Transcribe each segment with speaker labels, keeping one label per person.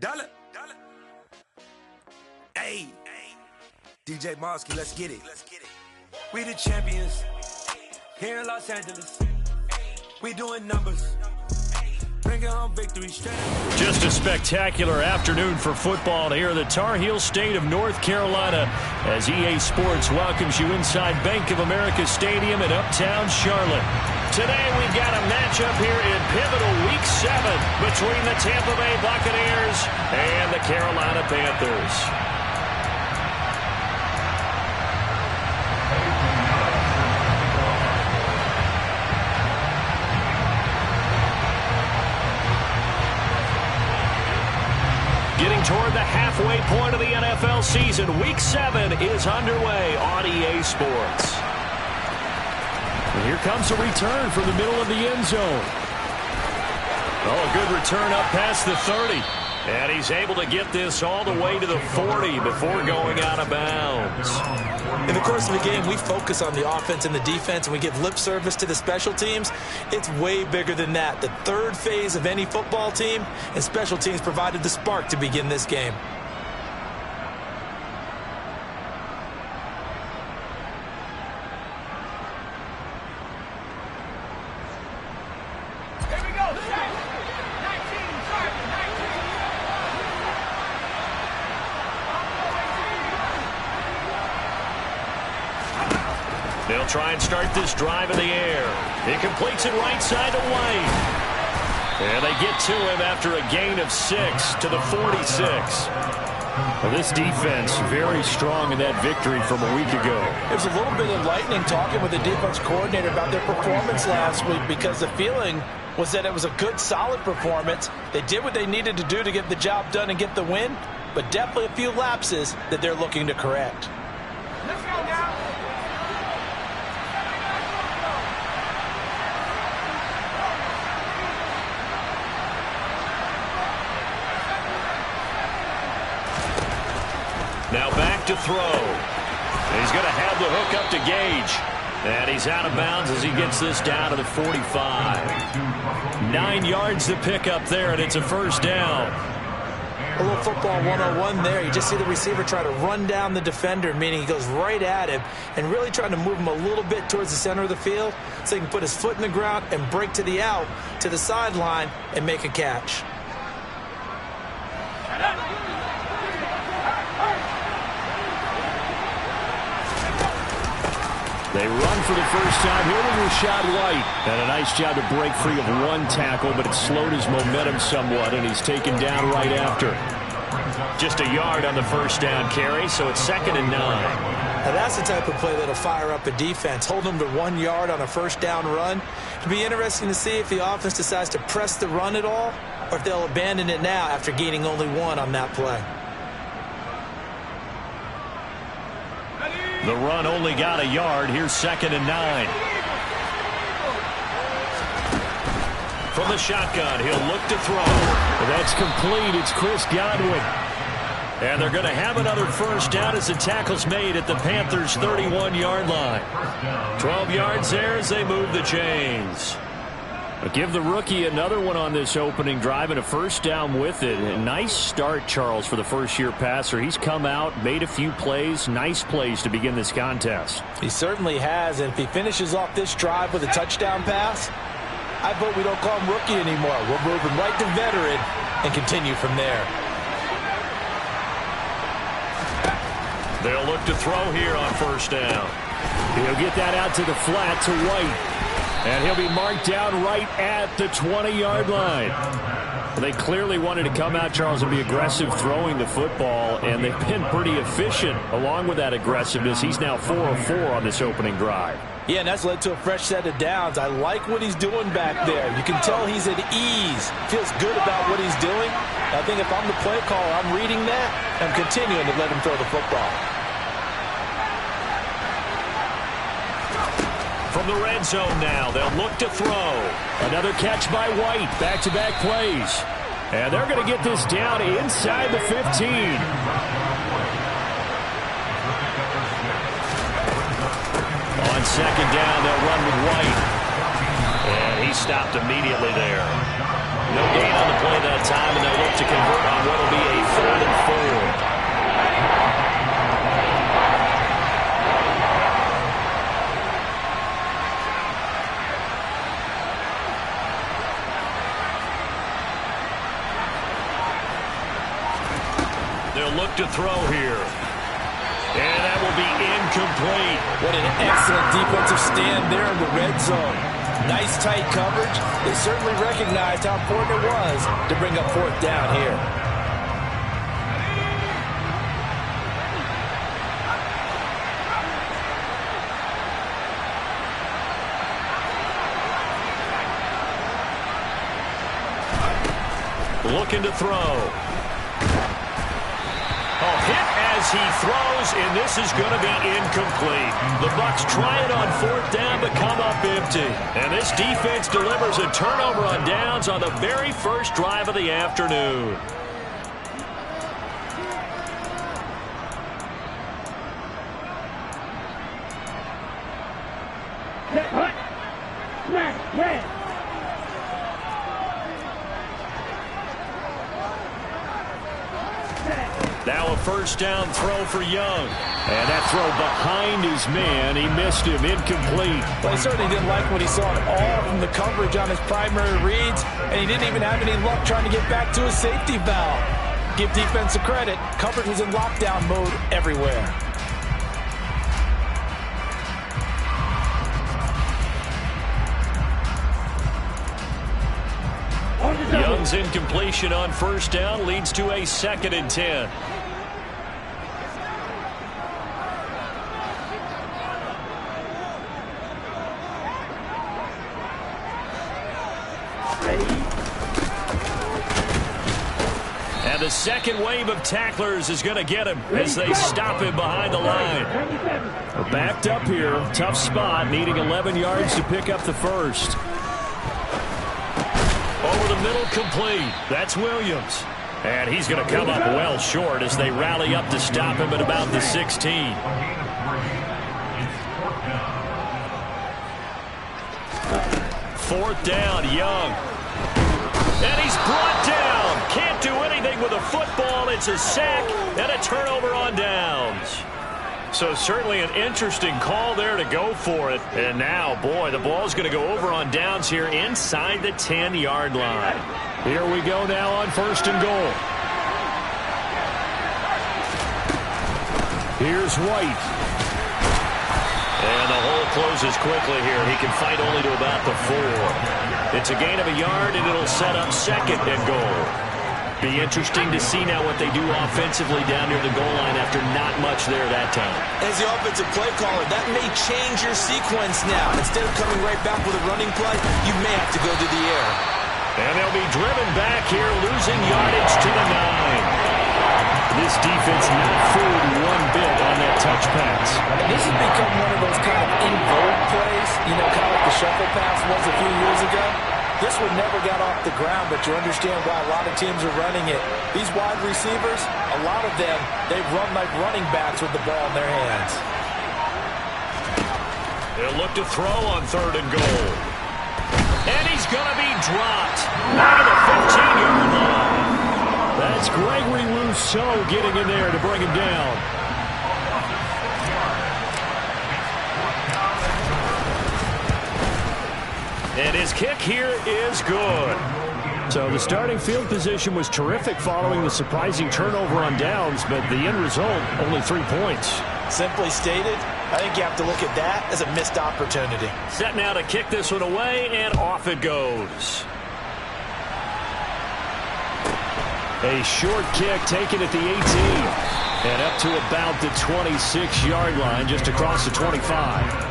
Speaker 1: Dollar. Hey, DJ Mosky, let's get it. We the champions here in Los Angeles. We doing numbers. Bring it home victory straight.
Speaker 2: Just a spectacular afternoon for football here in the Tar Heel state of North Carolina as EA Sports welcomes you inside Bank of America Stadium in uptown Charlotte. Today we've got a matchup here in pivotal Week 7 between the Tampa Bay Buccaneers and the Carolina Panthers. Getting toward the halfway point of the NFL season, Week 7 is underway on EA Sports. And here comes a return from the middle of the end zone. Oh, a good return up past the 30. And he's able to get this all the way to the 40 before going out of bounds.
Speaker 3: In the course of the game, we focus on the offense and the defense, and we give lip service to the special teams. It's way bigger than that. The third phase of any football team, and special teams provided the spark to begin this game.
Speaker 2: They'll try and start this drive in the air. He completes it right side to White. And they get to him after a gain of 6 to the 46. Well, this defense very strong in that victory from a week ago.
Speaker 3: There's a little bit of lightning talking with the defense coordinator about their performance last week because the feeling was that it was a good, solid performance. They did what they needed to do to get the job done and get the win, but definitely a few lapses that they're looking to correct.
Speaker 4: Let's go now.
Speaker 2: Now back to throw. He's going to have the hook up to Gage. And he's out of bounds as he gets this down to the 45. 9 yards to pick up there, and it's a first down.
Speaker 3: A little football 101 there. You just see the receiver try to run down the defender, meaning he goes right at him and really trying to move him a little bit towards the center of the field so he can put his foot in the ground and break to the out, to the sideline, and make a catch.
Speaker 2: They run for the first time here with Rachaad White. And a nice job to break free of one tackle, but it slowed his momentum somewhat, and he's taken down right after. Just a yard on the first down carry, so it's 2nd and 9.
Speaker 3: Now that's the type of play that'll fire up a defense. Hold them to 1 yard on a first down run. It'll be interesting to see if the offense decides to press the run at all, or if they'll abandon it now after gaining only 1 on that play.
Speaker 2: The run only got a yard. Here's 2nd and 9. From the shotgun, he'll look to throw. That's complete. It's Chris Godwin. And they're going to have another first down as the tackle's made at the Panthers' 31-yard line. 12 yards there as they move the chains. But give the rookie another one on this opening drive and a first down with it. A nice start, Charles, for the first-year passer. He's come out, made a few plays, nice plays to begin this contest.
Speaker 3: He certainly has, and if he finishes off this drive with a touchdown pass, I vote we don't call him rookie anymore. We're moving right to veteran and continue from there.
Speaker 2: They'll look to throw here on first down. He'll get that out to the flat to White. And he'll be marked down right at the 20-yard line. They clearly wanted to come out, Charles, and be aggressive throwing the football, and they've been pretty efficient along with that aggressiveness. He's now 4 of 4 on this opening drive.
Speaker 3: Yeah, and that's led to a fresh set of downs. I like what he's doing back there. You can tell he's at ease, feels good about what he's doing. I think if I'm the play caller, I'm reading that, and I'm continuing to let him throw the football.
Speaker 2: From the red zone now, they'll look to throw. Another catch by White. Back-to-back plays. And they're going to get this down inside the 15. On second down, they'll run with White. And he stopped immediately there. No gain on the play that time, and they'll look to convert on what will be He'll look to throw here. And that will be incomplete.
Speaker 3: What an excellent defensive stand there in the red zone. Nice tight coverage. They certainly recognized how important it was to bring up fourth down here.
Speaker 2: Looking to throw. Oh, hit as he throws, and this is going to be incomplete. The Bucs try it on fourth down, but come up empty. And this defense delivers a turnover on downs on the very first drive of the afternoon. Now a first down throw for Young. And that throw behind his man. He missed him. Incomplete.
Speaker 3: Well, he certainly didn't like what he saw at all from the coverage on his primary reads, and he didn't even have any luck trying to get back to his safety valve. Give defense a credit. Coverage was in lockdown mode everywhere.
Speaker 2: Young's incompletion on first down leads to a 2nd and 10. And the second wave of tacklers is going to get him as they stop him behind the line. We're backed up here. Tough spot, needing 11 yards to pick up the first. Over the middle, complete. That's Williams. And he's going to come up well short as they rally up to stop him at about the 16. Fourth down, Young. And he's brought down. Can't do anything with a football. It's a sack and a turnover on downs. So certainly an interesting call there to go for it. And now, boy, the ball's going to go over on downs here inside the 10-yard line. Here we go now on first and goal. Here's White. And the hole closes quickly here. He can fight only to about the 4. It's a gain of a yard, and it'll set up second and goal. Be interesting to see now what they do offensively down near the goal line after not much there that time.
Speaker 3: As the offensive play caller, that may change your sequence now. Instead of coming right back with a running play, you may have to go to the air.
Speaker 2: And they'll be driven back here, losing yardage to the 9. This defense not fooled one bit on that touch pass.
Speaker 3: This has become one of those kind of in vogue plays, you know, kind of like the shuffle pass was a few years ago. This one never got off the ground, but you understand why a lot of teams are running it. These wide receivers, a lot of them, they run like running backs with the ball in their hands.
Speaker 2: They'll look to throw on third and goal. And he's going to be dropped out of the 15-yard line. That's Gregory Rousseau getting in there to bring him down. And his kick here is good. So the starting field position was terrific following the surprising turnover on downs, but the end result, only 3 points.
Speaker 3: Simply stated, I think you have to look at that as a missed opportunity.
Speaker 2: Set now to kick this one away, and off it goes. A short kick taken at the 18. And up to about the 26-yard line, just across the 25.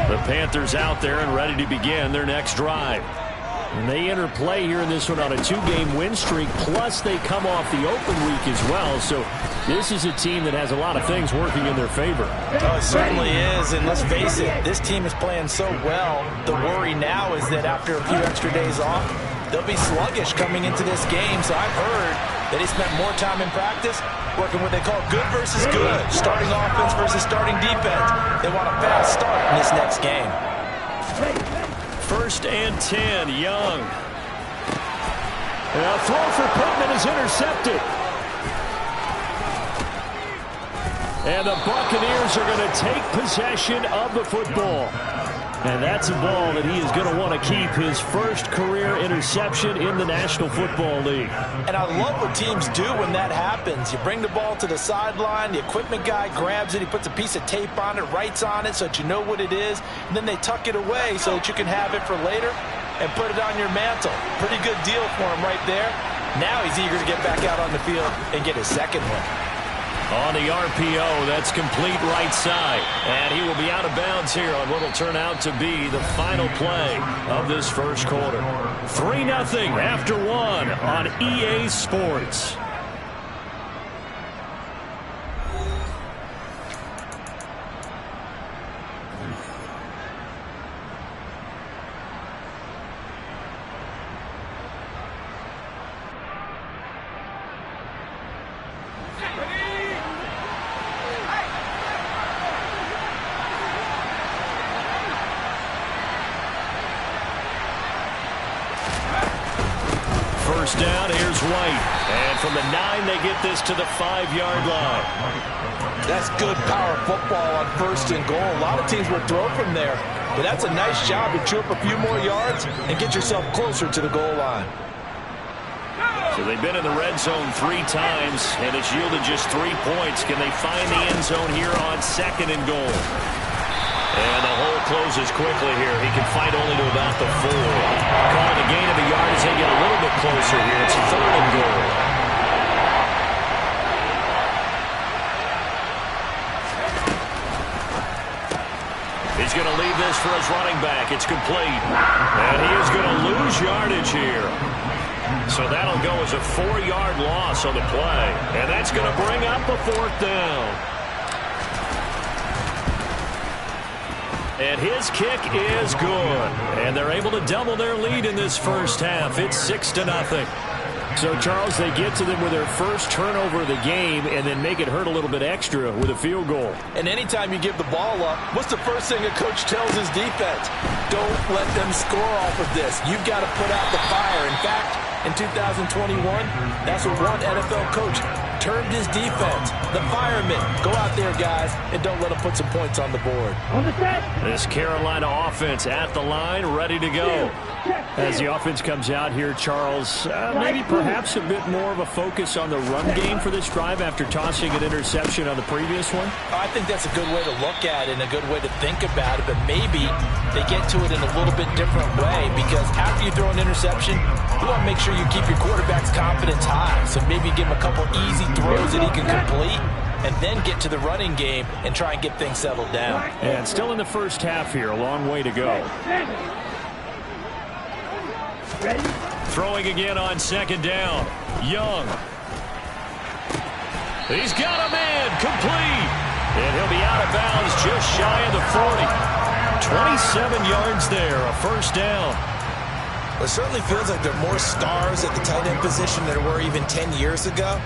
Speaker 2: The Panthers out there and ready to begin their next drive. And they enter play here in this one on a 2-game win streak, plus they come off the open week as well. So this is a team that has a lot of things working in their favor.
Speaker 3: Oh, it certainly is, and let's face it, this team is playing so well. The worry now is that after a few extra days off, they'll be sluggish coming into this game. So I've heard that he spent more time in practice working what they call good versus good, starting offense versus starting defense. They want a fast start in this next game.
Speaker 2: First and 10, Young. And a throw for Pittman is intercepted. And the Buccaneers are going to take possession of the football. And that's a ball that he is going to want to keep, his first career interception in the National Football League.
Speaker 3: And I love what teams do when that happens. You bring the ball to the sideline, the equipment guy grabs it, he puts a piece of tape on it, writes on it so that you know what it is, and then they tuck it away so that you can have it for later and put it on your mantle. Pretty good deal for him right there. Now he's eager to get back out on the field and get his second one.
Speaker 2: On the RPO, that's complete right side. And he will be out of bounds here on what will turn out to be the final play of this first quarter. 3-0 after 1 on EA Sports. First down, here's White. And from the 9, they get this to the 5-yard line.
Speaker 3: That's good power football on 1st and goal. A lot of teams will throw from there, but that's a nice job to chew up a few more yards and get yourself closer to the goal line.
Speaker 2: So they've been in the red zone 3 times, and it's yielded just 3 points. Can they find the end zone here on 2nd and goal? And the hole closes quickly here. He can fight only to about the 4. Calling a gain of a yard as they get a little bit closer here. It's 3rd and goal. He's going to leave this for his running back. It's complete. And he is going to lose yardage here. So that'll go as a 4-yard loss on the play. And that's going to bring up a 4th down. And his kick is good. And they're able to double their lead in this first half. It's 6-0. So, Charles, they get to them with their first turnover of the game and then make it hurt a little bit extra with a field goal.
Speaker 3: And anytime you give the ball up, what's the first thing a coach tells his defense? Don't let them score off of this. You've got to put out the fire. In fact, in 2021, that's what one NFL coach termed his defense. The firemen. Go out there, guys, and don't let them put some points on the board.
Speaker 2: This Carolina offense at the line, ready to go. As the offense comes out here, Charles, maybe perhaps a bit more of a focus on the run game for this drive after tossing an interception on the previous one?
Speaker 3: I think that's a good way to look at it and a good way to think about it, but maybe they get to it in a little bit different way because after you throw an interception, you want to make sure you keep your quarterback's confidence high. So maybe give him a couple easy throws that he can complete and then get to the running game and try and get things settled down.
Speaker 2: And still in the first half here, a long way to go. Throwing again on 2nd down. Young. He's got a man complete. And he'll be out of bounds just shy of the 40. 27 yards there, a first down.
Speaker 3: It certainly feels like there are more stars at the tight end position than there were even 10 years ago.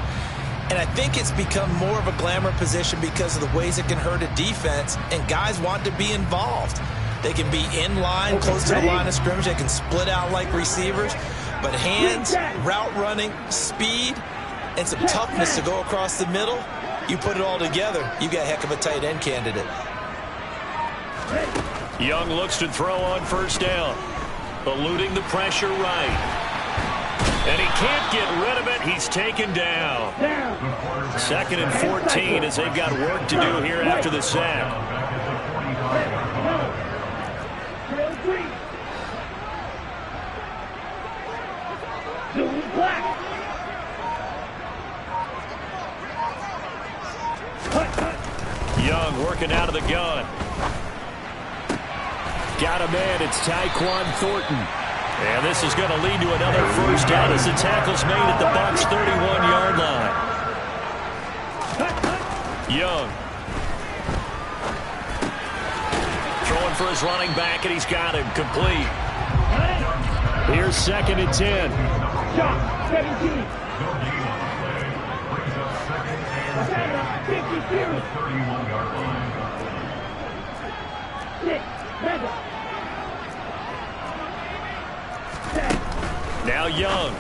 Speaker 3: And I think it's become more of a glamour position because of the ways it can hurt a defense, and guys want to be involved. They can be in line, close to the line of scrimmage. They can split out like receivers. But hands, route running, speed, and some toughness to go across the middle, you put it all together, you got a heck of a tight end candidate.
Speaker 2: Young looks to throw on 1st down. Eluding the pressure right. And he can't get rid of it. He's taken down. 2nd and 14 as they've got work to do here after the sack. Young working out of the gun. Got a man. It's Tyquan Thornton. And this is going to lead to another first down as the tackle's made at the Bucs' 31-yard line. Young. Throwing for his running back, and he's got him complete. Here's 2nd and 10. 17.
Speaker 4: 31-yard line.
Speaker 2: Now Young.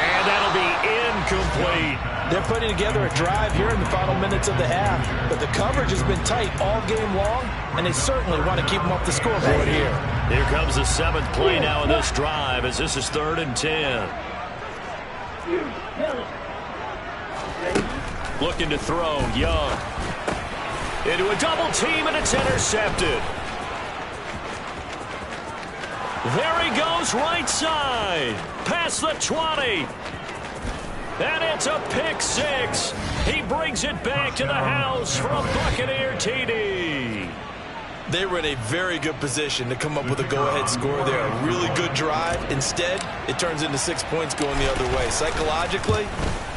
Speaker 2: And that'll be incomplete. complete.
Speaker 3: They're putting together a drive here in the final minutes of the half, but the coverage has been tight all game long, and they certainly want to keep them off the scoreboard here.
Speaker 2: Here comes the 7th play now in this drive as this is 3rd and 10. Looking to throw, Young. Into a double team, and it's intercepted. There he goes, right side. Past the 20. And it's a pick 6. He brings it back to the house for a Buccaneer TD.
Speaker 3: They were in a very good position to come up with a go-ahead score there. A really good drive. Instead, it turns into 6 points going the other way. Psychologically,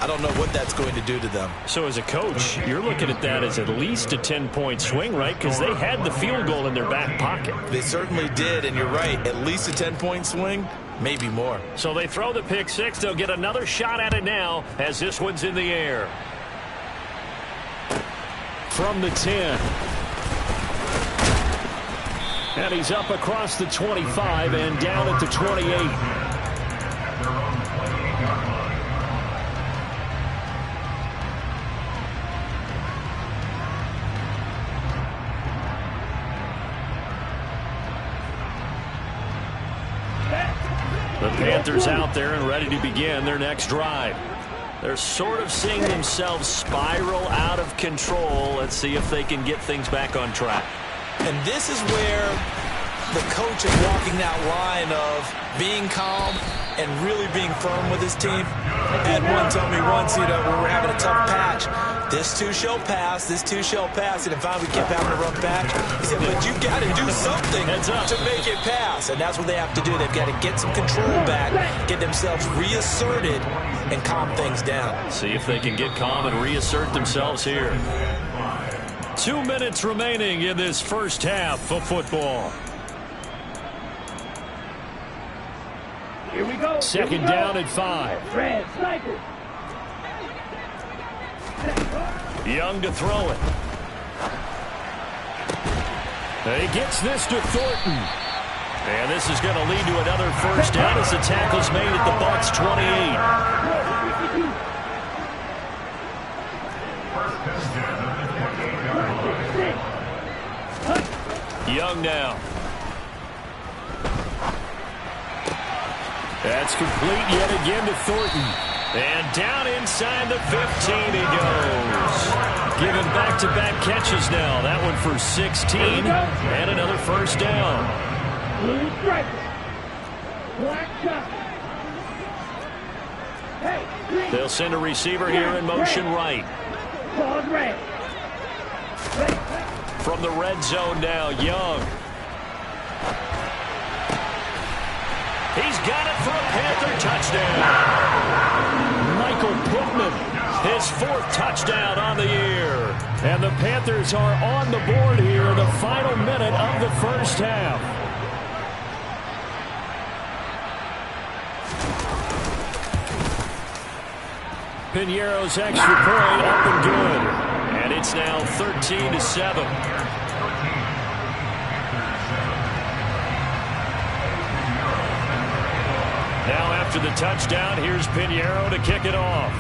Speaker 3: I don't know what that's going to do to them.
Speaker 2: So as a coach, you're looking at that as at least a 10-point swing, right? Because they had the field goal in their back pocket.
Speaker 3: They certainly did, and you're right. At least a 10-point swing, maybe more.
Speaker 2: So they throw the pick 6. They'll get another shot at it now as this one's in the air. From the 10. And he's up across the 25 and down at the 28. The Panthers out there and ready to begin their next drive. They're sort of seeing themselves spiral out of control. Let's see if they can get things back on track.
Speaker 3: And this is where the coach is walking that line of being calm and really being firm with his team. Had one tell me once, we were having a tough patch. This too shall pass, this too shall pass. And if finally we kept having a rough patch, he said, but you got to do something to make it pass. And that's what they have to do. They've got to get some control back, get themselves reasserted, and calm things down.
Speaker 2: See if they can get calm and reassert themselves here. 2 minutes remaining in this first half of football.
Speaker 5: Here we go.
Speaker 2: 2nd down at 5.
Speaker 5: Red sniper.
Speaker 2: Young to throw it. And he gets this to Thornton. And this is going to lead to another first down as the tackle's made at the Bucs 28. Young now. That's complete yet again to Thornton. And down inside the 15 he goes. Given back-to-back catches now. That one for 16 and another first down.
Speaker 5: Blue striker. Black shot.
Speaker 2: They'll send a receiver here in motion right.
Speaker 5: Pause red.
Speaker 2: From the red zone now, Young. He's got it for a Panther touchdown. Michael Pittman, his 4th touchdown on the year. And the Panthers are on the board here in the final minute of the first half. Piñeiro's extra point up and good. And it's now 13-7. Now after the touchdown, here's Piñeiro to kick it off.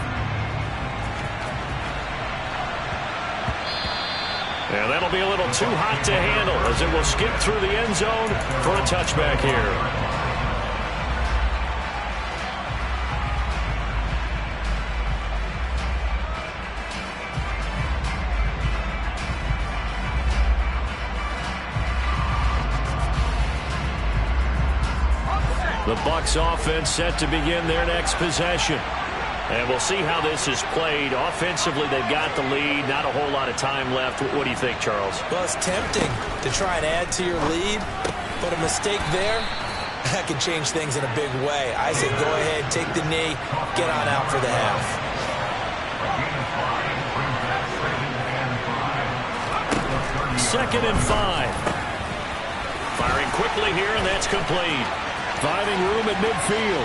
Speaker 2: And that'll be a little too hot to handle as it will skip through the end zone for a touchback here. The Bucs offense set to begin their next possession. And we'll see how this is played. Offensively, they've got the lead. Not a whole lot of time left. What do you think, Charles?
Speaker 3: Well, it's tempting to try and add to your lead, but a mistake there, that can change things in a big way. I say go ahead, take the knee, get on out for the half.
Speaker 2: 2nd and 5. Firing quickly here, and that's complete. Finding room at midfield.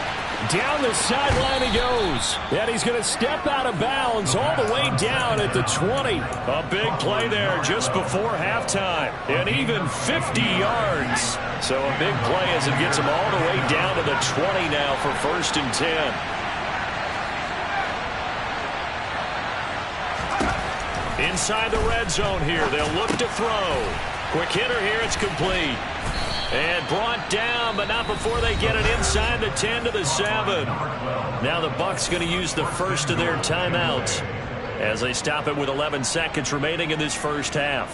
Speaker 2: Down the sideline he goes. And he's going to step out of bounds all the way down at the 20. A big play there just before halftime. And even 50 yards. So a big play as it gets him all the way down to the 20 now for 1st and 10. Inside the red zone here. They'll look to throw. Quick hitter here. It's complete. And brought down, but not before they get it inside the 10 to the 7. Now the Bucs going to use the first of their timeouts as they stop it with 11 seconds remaining in this first half.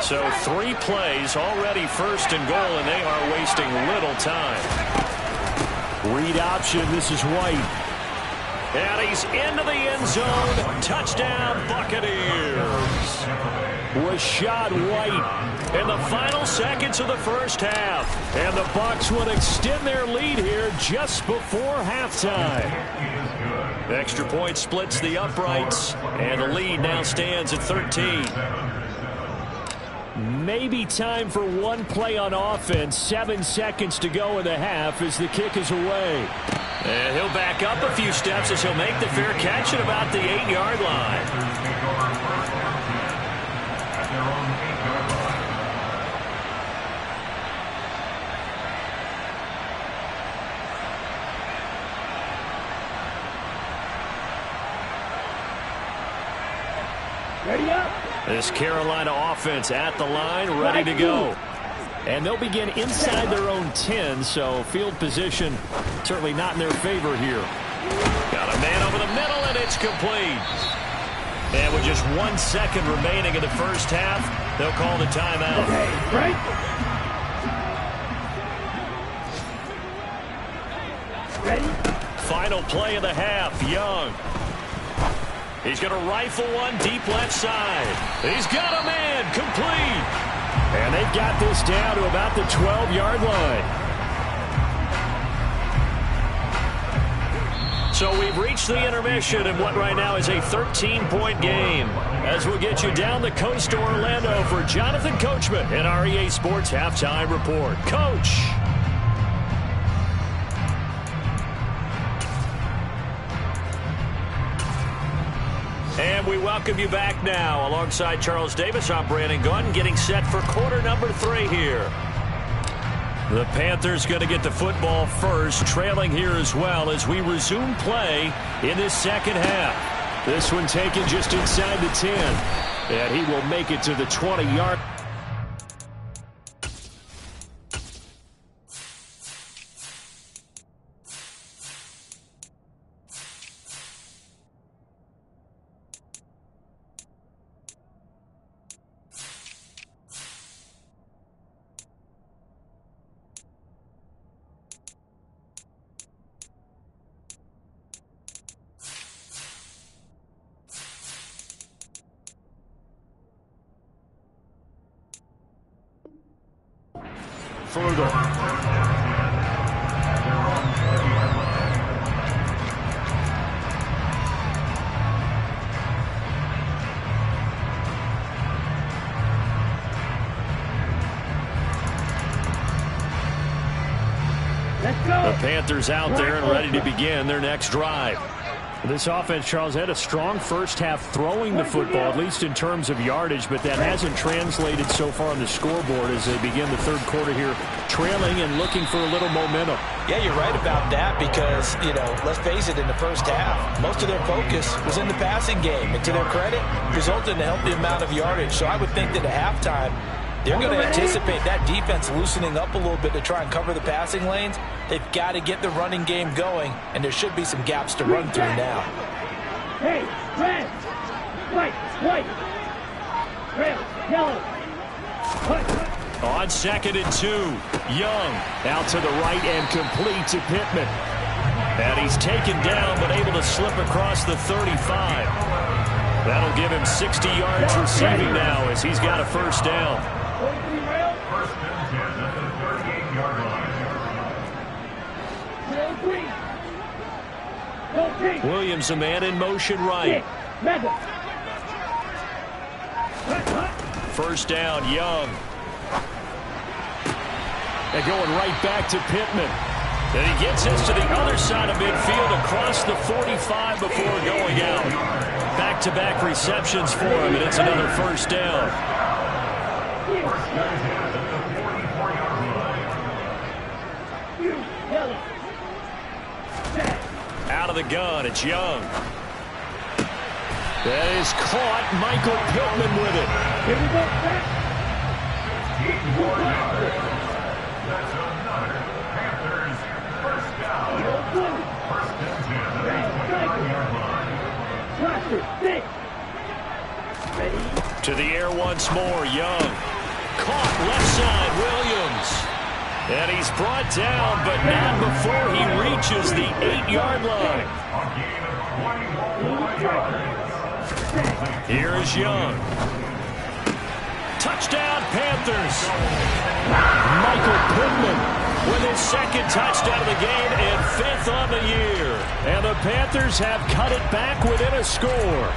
Speaker 2: So 3 plays, already first and goal, and they are wasting little time. Read option, this is White. And he's into the end zone. Touchdown, Buccaneers. Rachaad White in the final seconds of the first half. And the Bucs would extend their lead here just before halftime. Extra point splits the uprights, and the lead now stands at 13. Maybe time for one play on offense. 7 seconds to go in the half as the kick is away. And he'll back up a few steps as he'll make the fair catch at about the 8-yard line.
Speaker 5: Ready up.
Speaker 2: This Carolina offense at the line, ready to go. And they'll begin inside their own 10, so field position certainly not in their favor here. Got a man over the middle, and it's complete. And with just 1 second remaining in the first half, they'll call the timeout.
Speaker 5: Okay, right. Ready?
Speaker 2: Final play of the half, Young. He's going to rifle one deep left side. He's got a man, complete. And they've got this down to about the 12-yard line. So we've reached the intermission in what right now is a 13-point game. As we'll get you down the coast to Orlando for Jonathan Coachman in our EA Sports Halftime Report. Coach. And we welcome you back now. Alongside Charles Davis, I'm Brandon Gunn, getting set for quarter number 3 here. The Panthers going to get the football first, trailing here as well as we resume play in this second half. This one taken just inside the 10. And he will make it to the 20-yard. Further.
Speaker 5: Let's go.
Speaker 2: The Panthers out there and ready to begin their next drive. This offense, Charles, had a strong first half throwing the football, at least in terms of yardage, but that hasn't translated so far on the scoreboard as they begin the third quarter here, trailing and looking for a little momentum.
Speaker 3: Yeah, you're right about that because, let's face it, in the first half, most of their focus was in the passing game. And to their credit, resulted in a healthy amount of yardage. So I would think that at halftime, they're going to anticipate that defense loosening up a little bit to try and cover the passing lanes. They've got to get the running game going, and there should be some gaps to run through now.
Speaker 5: Hey, red, white, red, yellow.
Speaker 2: On 2nd and 2, Young out to the right and complete to Pittman. And he's taken down but able to slip across the 35. That'll give him 60 yards receiving now as he's got a first down.
Speaker 4: First and 10 at the 38-yard line.
Speaker 2: Williams, a man in motion right. First down, Young. And going right back to Pittman. And he gets this to the other side of midfield across the 45 before going out. Back-to-back receptions for him, and it's another first down.
Speaker 4: First and 10 at the 44-yard
Speaker 2: the gun. It's Young. That is caught. Michael Pittman with it.
Speaker 5: Here we go, Pat.
Speaker 4: 15 more yards. That's another Panthers first down. First and 10 at the 29-yard line.
Speaker 5: Cluster, six. Ready?
Speaker 2: To the air once more. Young. Caught left side. Williams. And he's brought down, but not before he reaches the 8-yard line.
Speaker 4: A gain of 21 yards.
Speaker 2: Here is Young. Touchdown, Panthers. Michael Pittman with his second touchdown of the game and 5th on the year. And the Panthers have cut it back within a score.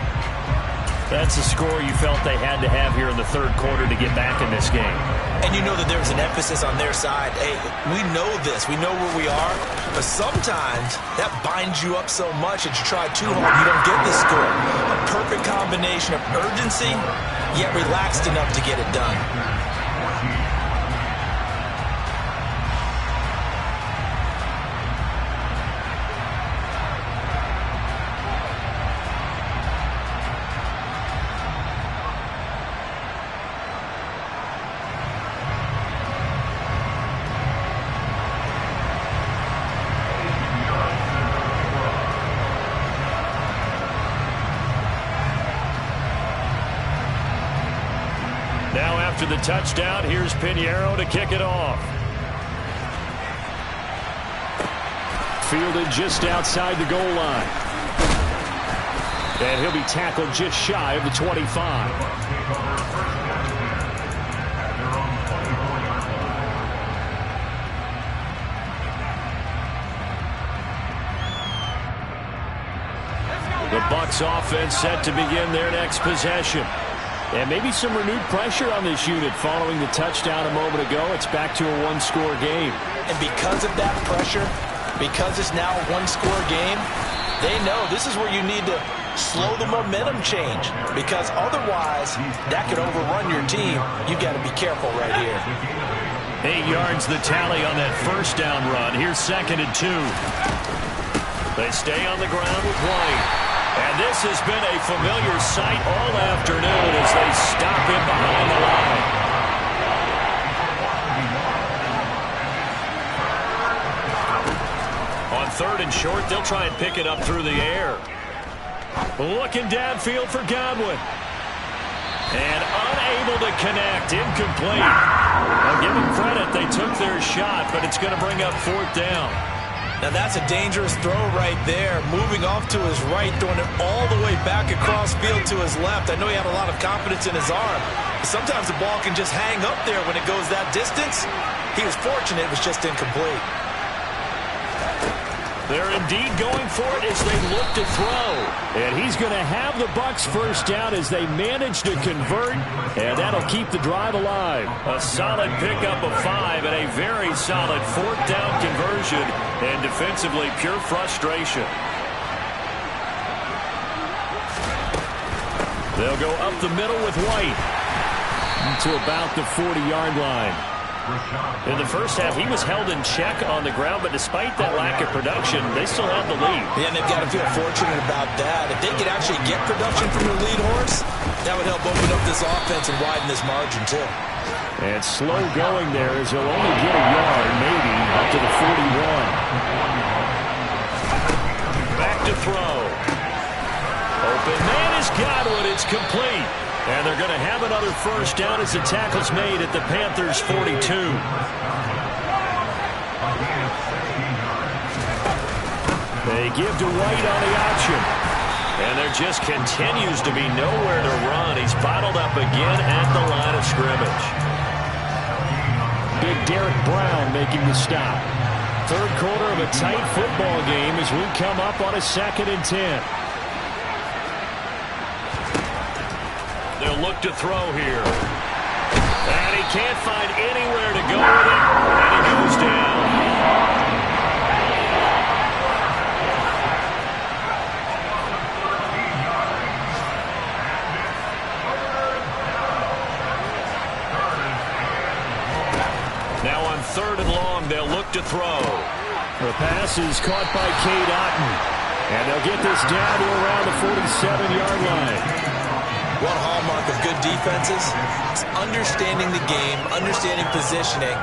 Speaker 2: That's a score you felt they had to have here in the third quarter to get back in this game.
Speaker 3: And you know that there's an emphasis on their side. Hey, we know this. We know where we are. But sometimes that binds you up so much that you try too hard, you don't get the score. A perfect combination of urgency, yet relaxed enough to get it done.
Speaker 2: After the touchdown, here's Pinheiro to kick it off. Fielded just outside the goal line. And he'll be tackled just shy of the 25. The Bucs offense set to begin their next possession. And maybe some renewed pressure on this unit following the touchdown a moment ago. It's back to a one-score game.
Speaker 3: And because of that pressure, because it's now a one-score game, they know this is where you need to slow the momentum change. Because otherwise, that could overrun your team. You've got to be careful right here.
Speaker 2: 8 yards the tally on that first down run. Here's 2nd and 2. They stay on the ground with White. And this has been a familiar sight all afternoon as they stop him behind the line. On 3rd and short, they'll try and pick it up through the air. Looking downfield for Godwin. And unable to connect. Incomplete. I'll give them credit. They took their shot, but it's going to bring up 4th down.
Speaker 3: Now that's a dangerous throw right there. Moving off to his right, throwing it all the way back across field to his left. I know he had a lot of confidence in his arm. But sometimes the ball can just hang up there when it goes that distance. He was fortunate it was just incomplete.
Speaker 2: They're indeed going for it as they look to throw. And he's going to have the Bucs first down as they manage to convert. And that'll keep the drive alive. A solid pickup of 5 and a very solid 4th down conversion. And defensively, pure frustration. They'll go up the middle with White to about the 40-yard line. In the first half, he was held in check on the ground, but despite that lack of production, they still have the lead.
Speaker 3: Yeah, and they've got to feel fortunate about that. If they could actually get production from their lead horse, that would help open up this offense and widen this margin, too.
Speaker 2: And slow going there as he'll only get a yard, maybe, up to the 41. Back to throw. Open man is Godwin. It's complete. And they're going to have another first down as the tackle's made at the Panthers' 42. They give to White on the option. And there just continues to be nowhere to run. He's bottled up again at the line of scrimmage. Big Derek Brown making the stop. Third quarter of a tight football game as we come up on a 2nd and 10. They'll look to throw here. And he can't find anywhere to go with it. And he goes down. Now on 3rd and long, they'll look to throw. The pass is caught by Cade Otton. And they'll get this down to around the 47-yard line.
Speaker 3: One hallmark of good defenses is understanding the game, understanding positioning,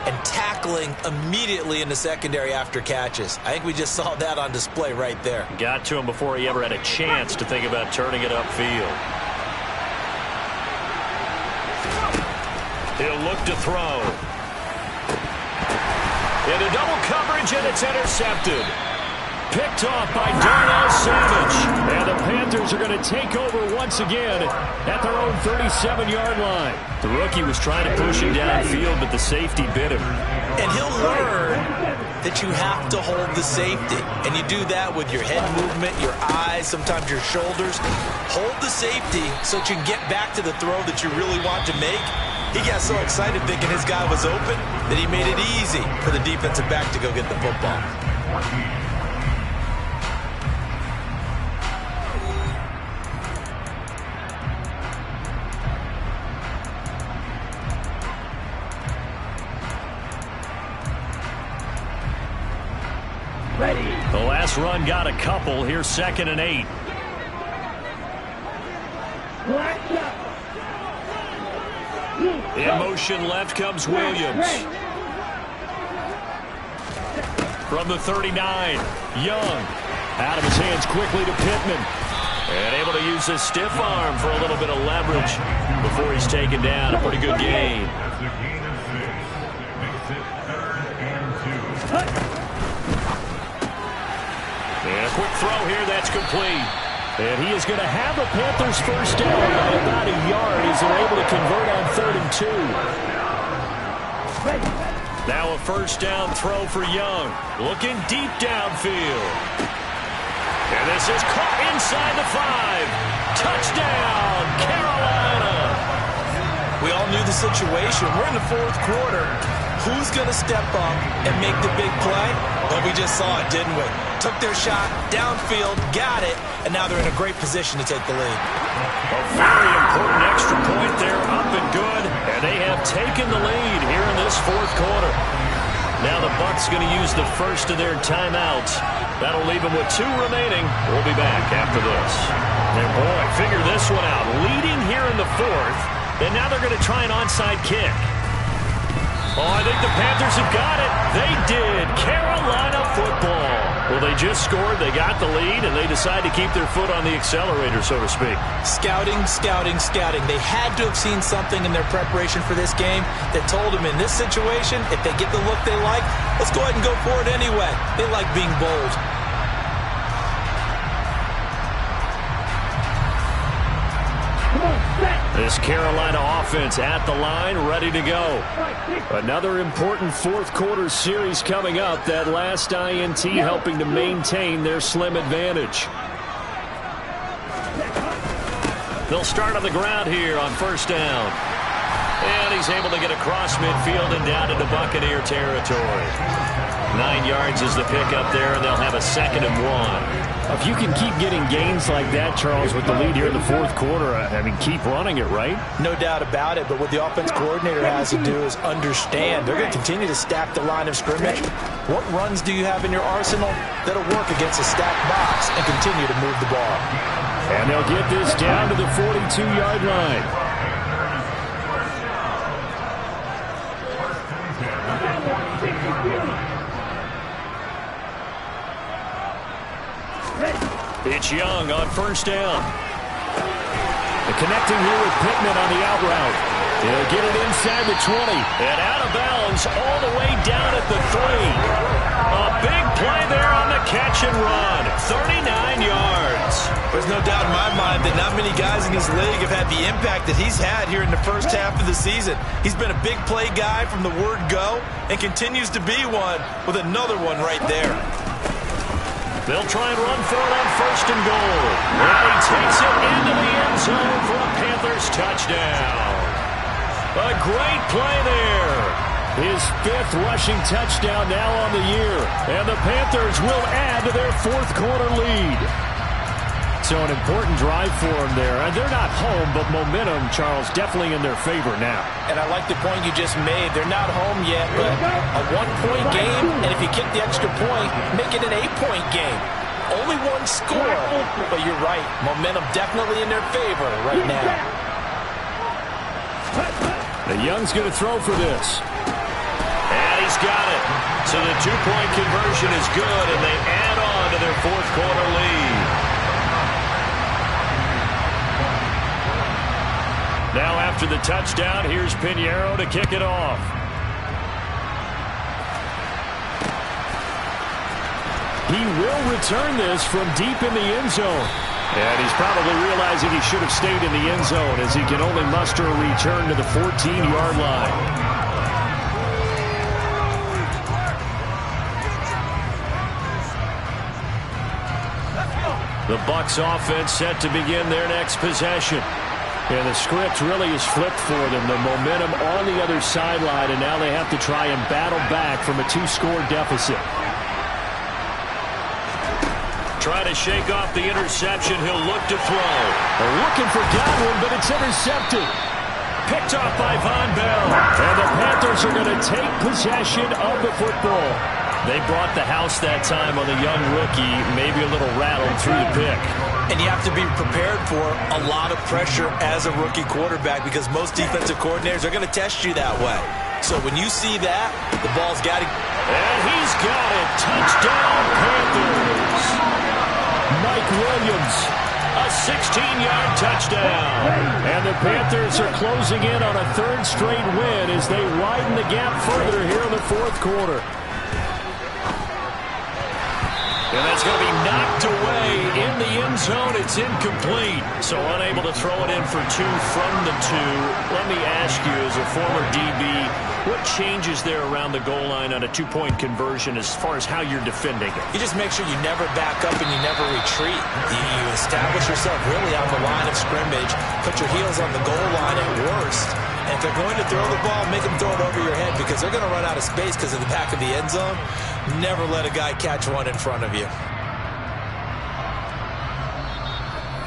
Speaker 3: and tackling immediately in the secondary after catches. I think we just saw that on display right there.
Speaker 2: Got to him before he ever had a chance to think about turning it upfield. He'll look to throw. Into double coverage, and it's intercepted. Picked off by Darnell Savage. And the Panthers are going to take over once again at their own 37-yard line. The rookie was trying to push him downfield, but the safety bit him.
Speaker 3: And he'll learn that you have to hold the safety. And you do that with your head movement, your eyes, sometimes your shoulders. Hold the safety so that you can get back to the throw that you really want to make. He got so excited thinking his guy was open that he made it easy for the defensive back to go get the football.
Speaker 2: The last run got a couple. Here's 2nd and 8. In motion left comes Williams. From the 39, Young. Out of his hands quickly to Pittman. And able to use his stiff arm for a little bit of leverage before he's taken down. A pretty good gain.
Speaker 4: That's a gain of 6. Makes it 3rd and 2.
Speaker 2: And a quick throw here, that's complete. And he is going to have the Panthers first down by about a yard as they're able to convert on 3rd and 2. Now a first down throw for Young. Looking deep downfield. And this is caught inside the 5. Touchdown, Carolina.
Speaker 3: We all knew the situation. We're in the 4th quarter. Who's going to step up and make the big play? Well, we just saw it, didn't we? Took their shot, downfield, got it, and now they're in a great position to take the lead.
Speaker 2: A very important extra point there, up and good, and they have taken the lead here in this 4th quarter. Now the Bucs going to use the first of their timeouts. That'll leave them with 2 remaining. We'll be back after this. And boy, figure this one out. Leading here in the 4th, and now they're going to try an onside kick. Oh, I think the Panthers have got it. They did. Carolina football. Well, they just scored, they got the lead, and they decide to keep their foot on the accelerator, so to speak.
Speaker 3: Scouting, scouting, scouting. They had to have seen something in their preparation for this game that told them in this situation, if they get the look they like, let's go ahead and go for it anyway. They like being bold.
Speaker 2: This Carolina offense at the line, ready to go. Another important 4th quarter series coming up. That last INT helping to maintain their slim advantage. They'll start on the ground here on first down. And he's able to get across midfield and down into Buccaneer territory. 9 yards is the pickup there, and they'll have a 2nd and 1.
Speaker 6: If you can keep getting gains like that, Charles, with the lead here in the 4th quarter, I mean, keep running it, right?
Speaker 3: No doubt about it, but what the offense coordinator has to do is understand. They're going to continue to stack the line of scrimmage. What runs do you have in your arsenal that'll work against a stacked box and continue to move the ball?
Speaker 6: And they'll get this down to the 42-yard line.
Speaker 2: It's Young on first down. And connecting here with Pittman on the out route. He'll get it inside the 20. And out of bounds all the way down at the 3. A big play there on the catch and run. 39 yards.
Speaker 3: There's no doubt in my mind that not many guys in this league have had the impact that he's had here in the first half of the season. He's been a big play guy from the word go and continues to be one with another one right there.
Speaker 2: They'll try and run for it on first and goal. And he takes it into the end zone for a Panthers touchdown. A great play there. His 5th rushing touchdown now on the year. And the Panthers will add to their 4th quarter lead.
Speaker 6: So an important drive for them there. And they're not home, but momentum, Charles, definitely in their favor now.
Speaker 3: And I like the point you just made. They're not home yet, but a 1-point game, and if you kick the extra point, make it an 8-point game. Only one score, but you're right. Momentum definitely in their favor right now.
Speaker 6: The Young's going to throw for this.
Speaker 2: And he's got it. So the two-point conversion is good, and they add on to their fourth-quarter lead. Now after the touchdown, here's Pinheiro to kick it off.
Speaker 6: He will return this from deep in the end zone.
Speaker 2: And he's probably realizing he should have stayed in the end zone as he can only muster a return to the 14-yard line. The Bucs offense set to begin their next possession. And the script really is flipped for them. The momentum on the other sideline, and now they have to try and battle back from a 2-score deficit. Try to shake off the interception. He'll look to throw.
Speaker 6: They're looking for Godwin, but it's intercepted.
Speaker 2: Picked off by Von Bell.
Speaker 6: And the Panthers are going to take possession of the football.
Speaker 2: They brought the house that time on the young rookie, maybe a little rattled through the pick.
Speaker 3: And you have to be prepared for a lot of pressure as a rookie quarterback because most defensive coordinators are going to test you that way. So when you see that, the ball's got to...
Speaker 2: And he's got it. Touchdown, Panthers.
Speaker 6: Mike Williams.
Speaker 2: A 16-yard touchdown.
Speaker 6: And the Panthers are closing in on a third straight win as they widen the gap further here in the fourth quarter.
Speaker 2: And that's going to be knocked away in the end zone. It's incomplete. So unable to throw it in for 2 from the 2. Let me ask you, as a former DB, what changes there around the goal line on a 2-point conversion as far as how you're defending it?
Speaker 3: You just make sure you never back up and you never retreat. You establish yourself really on the line of scrimmage, put your heels on the goal line at worst. And if they're going to throw the ball, make them throw it over your head because they're going to run out of space because of the back of the end zone. Never let a guy catch one in front of you.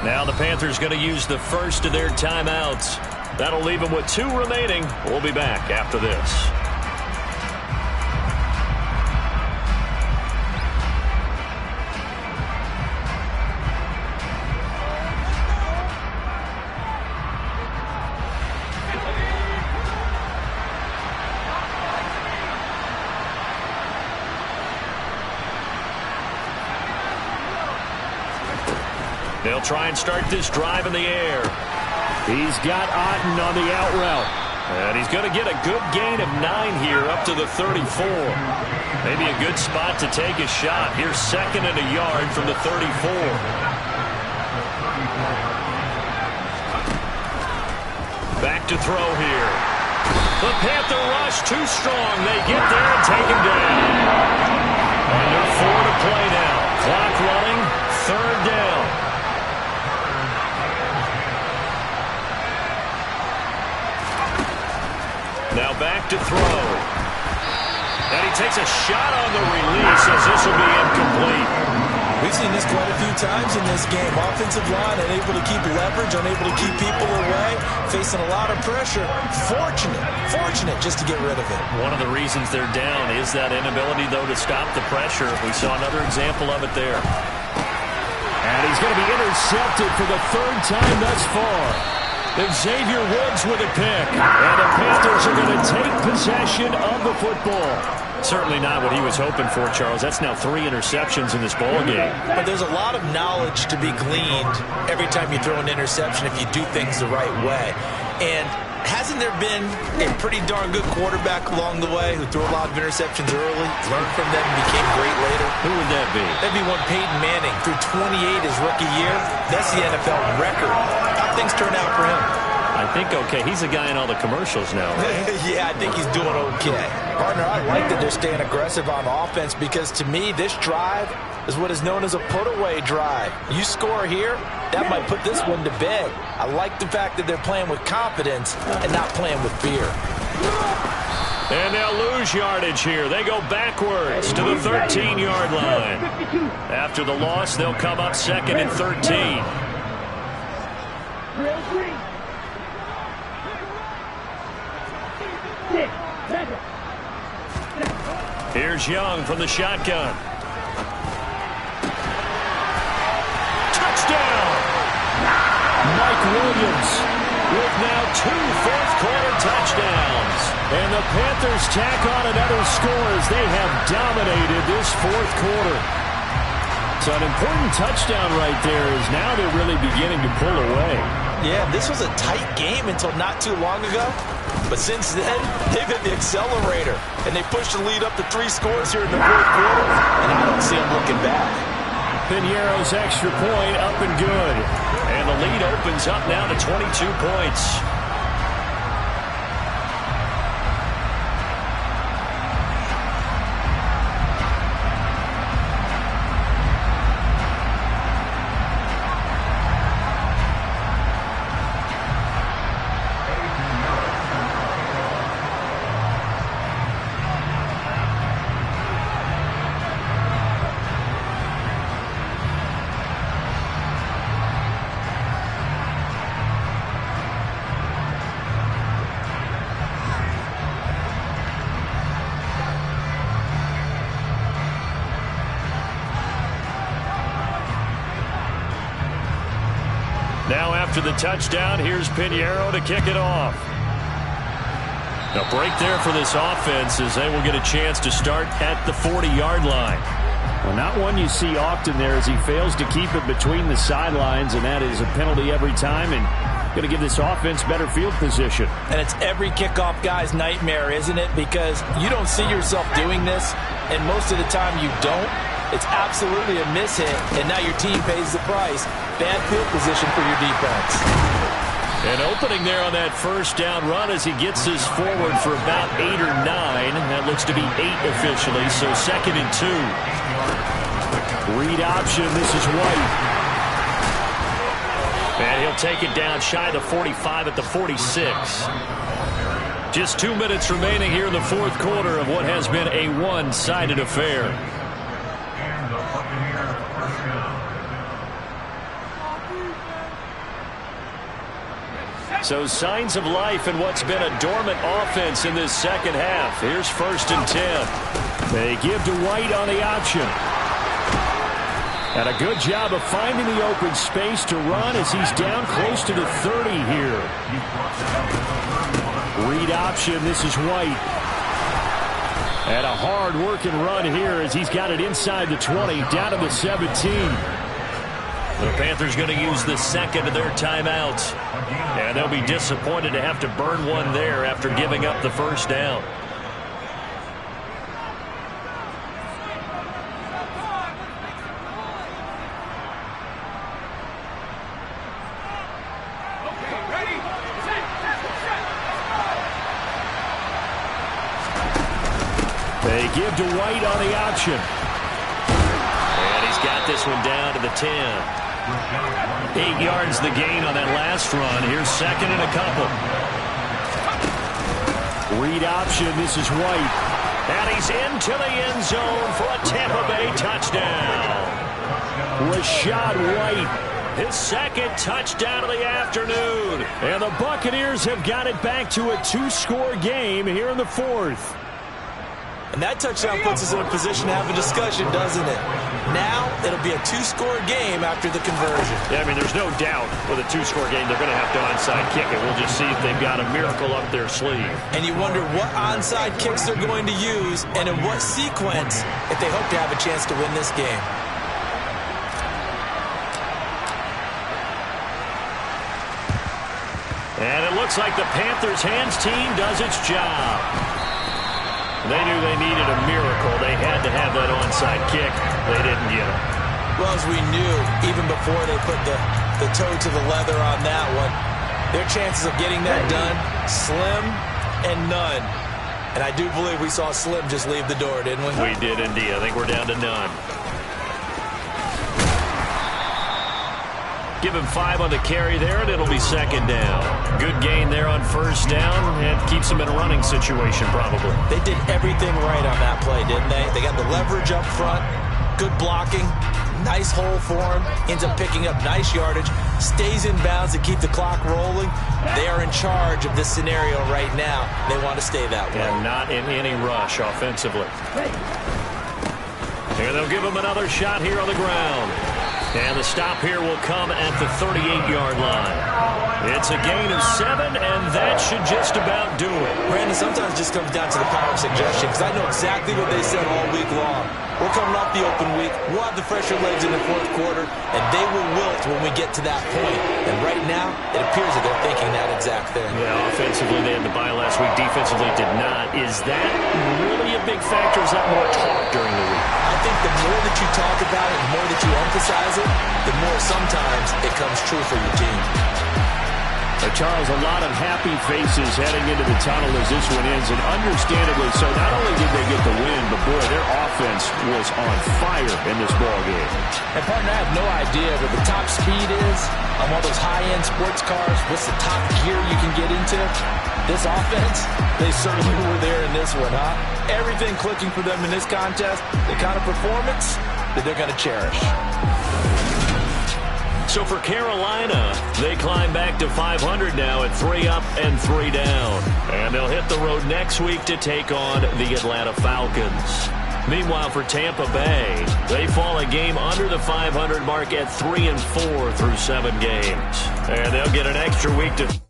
Speaker 2: Now the Panthers going to use the first of their timeouts. That'll leave them with 2 remaining. We'll be back after this. They'll try and start this drive in the air.
Speaker 6: He's got Otten on the out route.
Speaker 2: And he's going to get a good gain of 9 here up to the 34. Maybe a good spot to take a shot. Here's 2nd and a yard from the 34. Back to throw here. The Panther rush too strong. They get there and take him down. Under 4 to play now. Clock running. 3rd down. Now back to throw. And he takes a shot on the release as this will be incomplete.
Speaker 3: We've seen this quite a few times in this game. Offensive line unable to keep leverage, unable to keep people away, facing a lot of pressure. Fortunate just to get rid of it.
Speaker 2: One of the reasons they're down is that inability, though, to stop the pressure. We saw another example of it there.
Speaker 6: And he's going to be intercepted for the 3rd time thus far. And Xavier Woods with a pick. And the Panthers are going to take possession of the football.
Speaker 2: Certainly not what he was hoping for, Charles. That's now 3 interceptions in this ball game.
Speaker 3: But there's a lot of knowledge to be gleaned every time you throw an interception if you do things the right way. And hasn't there been a pretty darn good quarterback along the way who threw a lot of interceptions early, learned from them, and became great later?
Speaker 2: Who would that be?
Speaker 3: That'd be one Peyton Manning. Threw 28 his rookie year. That's the NFL record. How things turned out for him?
Speaker 2: I think okay. He's a guy in all the commercials now, right?
Speaker 3: Yeah, I think he's doing okay. Partner, I like that they're staying aggressive on offense because to me, this drive is what is known as a put-away drive. You score here, that might put this one to bed. I like the fact that they're playing with confidence and not playing with fear.
Speaker 2: And they'll lose yardage here. They go backwards to the 13-yard line. After the loss, they'll come up 2nd and 13. Here's Young from the shotgun. Mike Williams with now 2 fourth-quarter touchdowns. And the Panthers tack on another score as they have dominated this fourth quarter. So an important touchdown right there is now they're really beginning to pull away.
Speaker 3: Yeah, this was a tight game until not too long ago. But since then, they've hit the accelerator. And they pushed the lead up to 3 scores here in the fourth quarter. And I don't see them looking back.
Speaker 2: Piñeiro's extra point up and good. And the lead opens up now to 22 points. Now after the touchdown, here's Piñeiro to kick it off. A break there for this offense as they will get a chance to start at the 40-yard line. Well, not one you see often there as he fails to keep it between the sidelines, and that is a penalty every time, and going to give this offense better field position.
Speaker 3: And it's every kickoff guy's nightmare, isn't it? Because you don't see yourself doing this, and most of the time you don't. It's absolutely a mishit, and now your team pays the price. Bad field position for your defense.
Speaker 2: And opening there on that first down run as he gets this forward for about 8 or 9. That looks to be 8 officially, so 2nd and 2. Read option, this is White. And he'll take it down shy of the 45 at the 46. Just 2 minutes remaining here in the fourth quarter of what has been a one-sided affair. So signs of life in what's been a dormant offense in this second half. Here's 1st and 10. They give to White on the option. And a good job of finding the open space to run as he's down close to the 30 here. Read option, this is White. And a hard working run here as he's got it inside the 20, down to the 17. The Panthers going to use the second of their timeouts. And they'll be disappointed to have to burn one there after giving up the first down. They give to White on the option. And he's got this one down to the 10. 8 yards the gain on that last run. Here's 2nd and a couple. Read option. This is White. And he's into the end zone for a Tampa Bay touchdown. Rachaad White, his 2nd touchdown of the afternoon. And the Buccaneers have got it back to a 2-score game here in the fourth.
Speaker 3: And that touchdown puts us in a position to have a discussion, doesn't it? Now, it'll be a 2-score game after the conversion.
Speaker 2: Yeah, I mean, there's no doubt with a 2-score game, they're going to have to onside kick it. We'll just see if they've got a miracle up their sleeve.
Speaker 3: And you wonder what onside kicks they're going to use and in what sequence if they hope to have a chance to win this game.
Speaker 2: And it looks like the Panthers' hands team does its job. They knew they needed a miracle. They had to have that onside kick. They didn't get it.
Speaker 3: Well, as we knew, even before they put the toe to the leather on that one, their chances of getting that done, slim and none. And I do believe we saw Slim just leave the door, didn't we?
Speaker 2: We did indeed. I think we're down to none. Give him 5 on the carry there, and it'll be 2nd down. Good gain there on 1st down, and keeps them in a running situation probably.
Speaker 3: They did everything right on that play, didn't they? They got the leverage up front, good blocking, nice hole for him, ends up picking up nice yardage, stays in bounds to keep the clock rolling. They are in charge of this scenario right now. They want to stay that way.
Speaker 2: And not in any rush offensively. And they'll give him another shot here on the ground. And the stop here will come at the 38-yard line. It's a gain of 7, and that should just about do it.
Speaker 3: Brandon, sometimes it just comes down to the power of suggestion, because I know exactly what they said all week long. We're coming off the open week. We'll have the fresher legs in the fourth quarter, and they will wilt when we get to that point. And right now, it appears that they're thinking that exact thing.
Speaker 2: Yeah, offensively, they had the bye last week. Defensively, did not. Is that really a big factor? Is that more talk during the week?
Speaker 3: I think the more that you talk about it, the more that you emphasize it, the more sometimes it comes true for your team.
Speaker 6: Charles, a lot of happy faces heading into the tunnel as this one ends, and understandably so. Not only did they get the win, but boy, their offense was on fire in this ball game.
Speaker 3: And partner, I have no idea what the top speed is on one of those high-end sports cars. What's the top gear you can get into? This offense, they certainly were there in this one, huh? Everything clicking for them in this contest, the kind of performance that they're going to cherish.
Speaker 2: So for Carolina, they climb back to 500 now at 3 up and 3 down. And they'll hit the road next week to take on the Atlanta Falcons. Meanwhile, for Tampa Bay, they fall a game under the 500 mark at 3-4 through 7 games. And they'll get an extra week to